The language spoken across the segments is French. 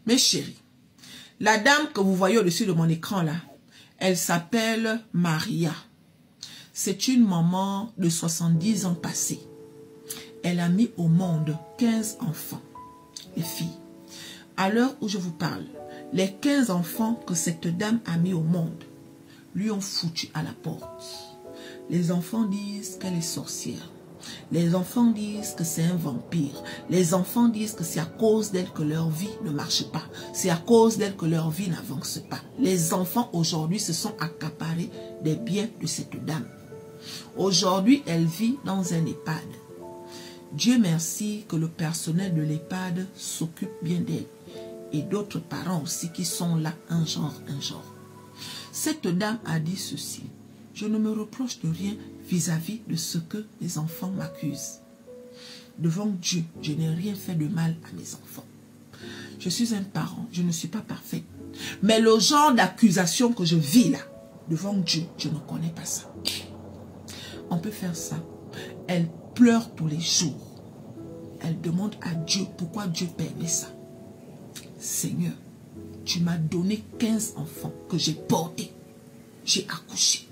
Mes chéris, la dame que vous voyez au-dessus de mon écran là, elle s'appelle Maria. C'est une maman de 70 ans passés. Elle a mis au monde 15 enfants, les filles. À l'heure où je vous parle, les 15 enfants que cette dame a mis au monde lui ont foutu à la porte. Les enfants disent qu'elle est sorcière. Les enfants disent que c'est un vampire. Les enfants disent que c'est à cause d'elle que leur vie ne marche pas. C'est à cause d'elle que leur vie n'avance pas. Les enfants aujourd'hui se sont accaparés des biens de cette dame. Aujourd'hui, elle vit dans un EHPAD. Dieu merci que le personnel de l'EHPAD s'occupe bien d'elle. Et d'autres parents aussi qui sont là, un genre. Cette dame a dit ceci. Je ne me reproche de rien vis-à-vis de ce que mes enfants m'accusent. Devant Dieu, je n'ai rien fait de mal à mes enfants. Je suis un parent, je ne suis pas parfaite. Mais le genre d'accusation que je vis là, devant Dieu, je ne connais pas ça. On peut faire ça. Elle pleure tous les jours. Elle demande à Dieu pourquoi Dieu permet ça. Seigneur, tu m'as donné 15 enfants que j'ai portés. J'ai accouché.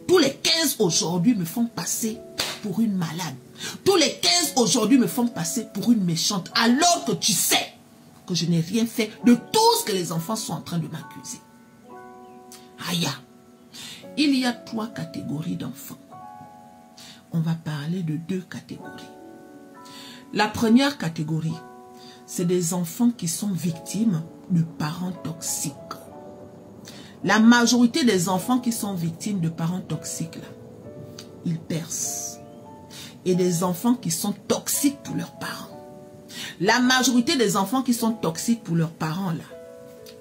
Tous les 15 aujourd'hui me font passer pour une malade. Tous les 15 aujourd'hui me font passer pour une méchante. Alors que tu sais que je n'ai rien fait de tout ce que les enfants sont en train de m'accuser. Aïe. Il y a 3 catégories d'enfants. On va parler de 2 catégories. La première catégorie, c'est des enfants qui sont victimes de parents toxiques. La majorité des enfants qui sont victimes de parents toxiques, là, ils percent. Et des enfants qui sont toxiques pour leurs parents. La majorité des enfants qui sont toxiques pour leurs parents, là,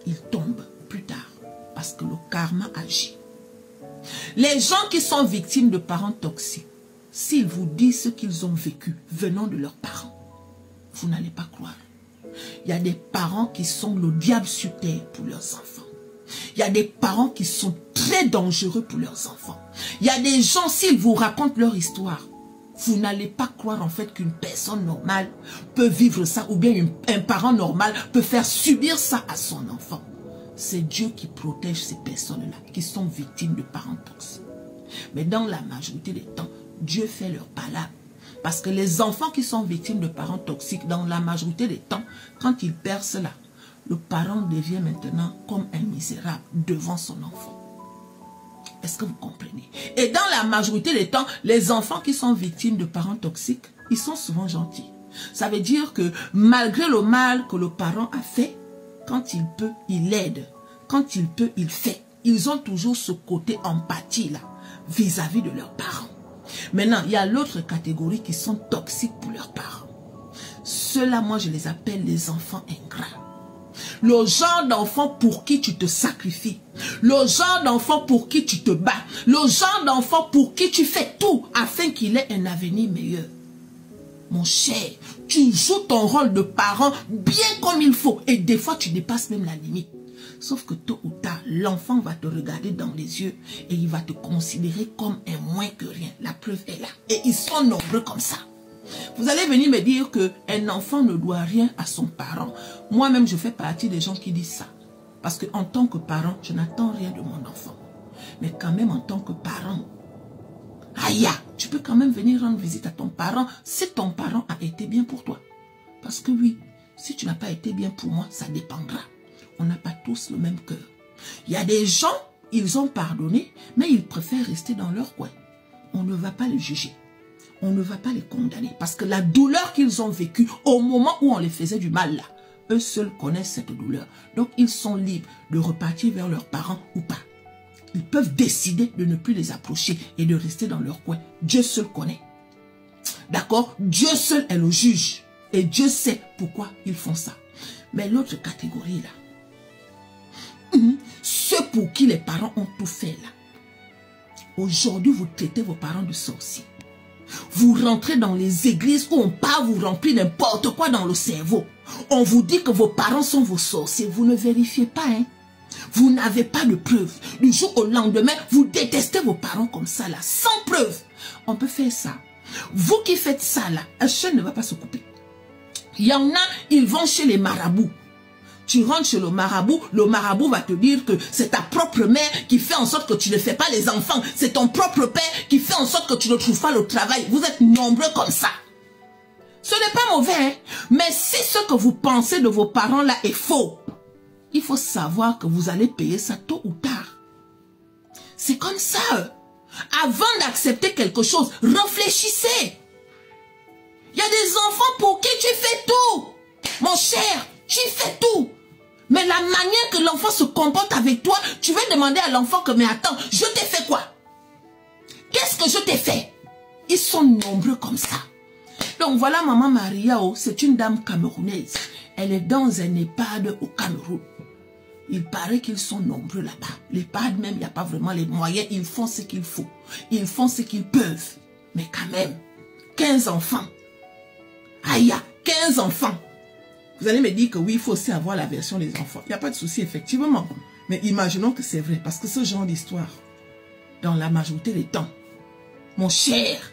ils tombent plus tard. Parce que le karma agit. Les gens qui sont victimes de parents toxiques, s'ils vous disent ce qu'ils ont vécu venant de leurs parents, vous n'allez pas croire. Il y a des parents qui sont le diable sur terre pour leurs enfants. Il y a des parents qui sont très dangereux pour leurs enfants. Il y a des gens, s'ils vous racontent leur histoire, vous n'allez pas croire en fait qu'une personne normale peut vivre ça, ou bien un parent normal peut faire subir ça à son enfant. C'est Dieu qui protège ces personnes-là, qui sont victimes de parents toxiques. Mais dans la majorité des temps, Dieu fait leur palabre. Parce que les enfants qui sont victimes de parents toxiques, dans la majorité des temps, quand ils percent là, le parent devient maintenant comme un misérable devant son enfant. Est-ce que vous comprenez? Et dans la majorité des temps, les enfants qui sont victimes de parents toxiques, ils sont souvent gentils. Ça veut dire que malgré le mal que le parent a fait, quand il peut, il aide. Quand il peut, il fait. Ils ont toujours ce côté empathie là, vis-à-vis de leurs parents. Maintenant, il y a l'autre catégorie qui sont toxiques pour leurs parents. Ceux-là, moi, je les appelle les enfants ingrats. Le genre d'enfant pour qui tu te sacrifies. Le genre d'enfant pour qui tu te bats. Le genre d'enfant pour qui tu fais tout afin qu'il ait un avenir meilleur. Mon cher, tu joues ton rôle de parent bien comme il faut. Et des fois, tu dépasses même la limite. Sauf que tôt ou tard, l'enfant va te regarder dans les yeux et il va te considérer comme un moins que rien. La preuve est là. Et ils sont nombreux comme ça. Vous allez venir me dire qu'un enfant ne doit rien à son parent. Moi-même, je fais partie des gens qui disent ça. Parce qu'en tant que parent, je n'attends rien de mon enfant. Mais quand même, en tant que parent, aïe, tu peux quand même venir rendre visite à ton parent si ton parent a été bien pour toi. Parce que oui, si tu n'as pas été bien pour moi, ça dépendra. On n'a pas tous le même cœur. Il y a des gens, ils ont pardonné, mais ils préfèrent rester dans leur coin. On ne va pas les juger. On ne va pas les condamner. Parce que la douleur qu'ils ont vécue au moment où on les faisait du mal là, eux seuls connaissent cette douleur. Donc ils sont libres de repartir vers leurs parents ou pas. Ils peuvent décider de ne plus les approcher et de rester dans leur coin. Dieu seul connaît. D'accord? Dieu seul est le juge. Et Dieu sait pourquoi ils font ça. Mais l'autre catégorie là, ceux pour qui les parents ont tout fait là. Aujourd'hui, vous traitez vos parents de sorciers. Vous rentrez dans les églises où on part vous remplir n'importe quoi dans le cerveau. On vous dit que vos parents sont vos sorciers. Vous ne vérifiez pas, hein. Vous n'avez pas de preuves. Du jour au lendemain, vous détestez vos parents comme ça là, sans preuve. On peut faire ça. Vous qui faites ça là, un chien ne va pas se couper. Il y en a, ils vont chez les marabouts. Tu rentres chez le marabout va te dire que c'est ta propre mère qui fait en sorte que tu ne fais pas les enfants. C'est ton propre père qui fait en sorte que tu ne trouves pas le travail. Vous êtes nombreux comme ça. Ce n'est pas mauvais, hein? Mais si ce que vous pensez de vos parents là est faux, il faut savoir que vous allez payer ça tôt ou tard. C'est comme ça. Avant d'accepter quelque chose, réfléchissez. Il y a des enfants pour qui tu fais tout. Mon cher, tu fais tout. Mais la manière que l'enfant se comporte avec toi, tu vas demander à l'enfant que, mais attends, je t'ai fait quoi? Qu'est-ce que je t'ai fait? Ils sont nombreux comme ça. Donc voilà Maman Maria, c'est une dame camerounaise. Elle est dans un EHPAD au Cameroun. Il paraît qu'ils sont nombreux là-bas. L'EHPAD même, il n'y a pas vraiment les moyens. Ils font ce qu'il faut. Ils font ce qu'ils peuvent. Mais quand même, 15 enfants. Aïe, 15 enfants. Vous allez me dire que oui, il faut aussi avoir la version des enfants. Il n'y a pas de souci, effectivement. Mais imaginons que c'est vrai. Parce que ce genre d'histoire, dans la majorité des temps, mon cher,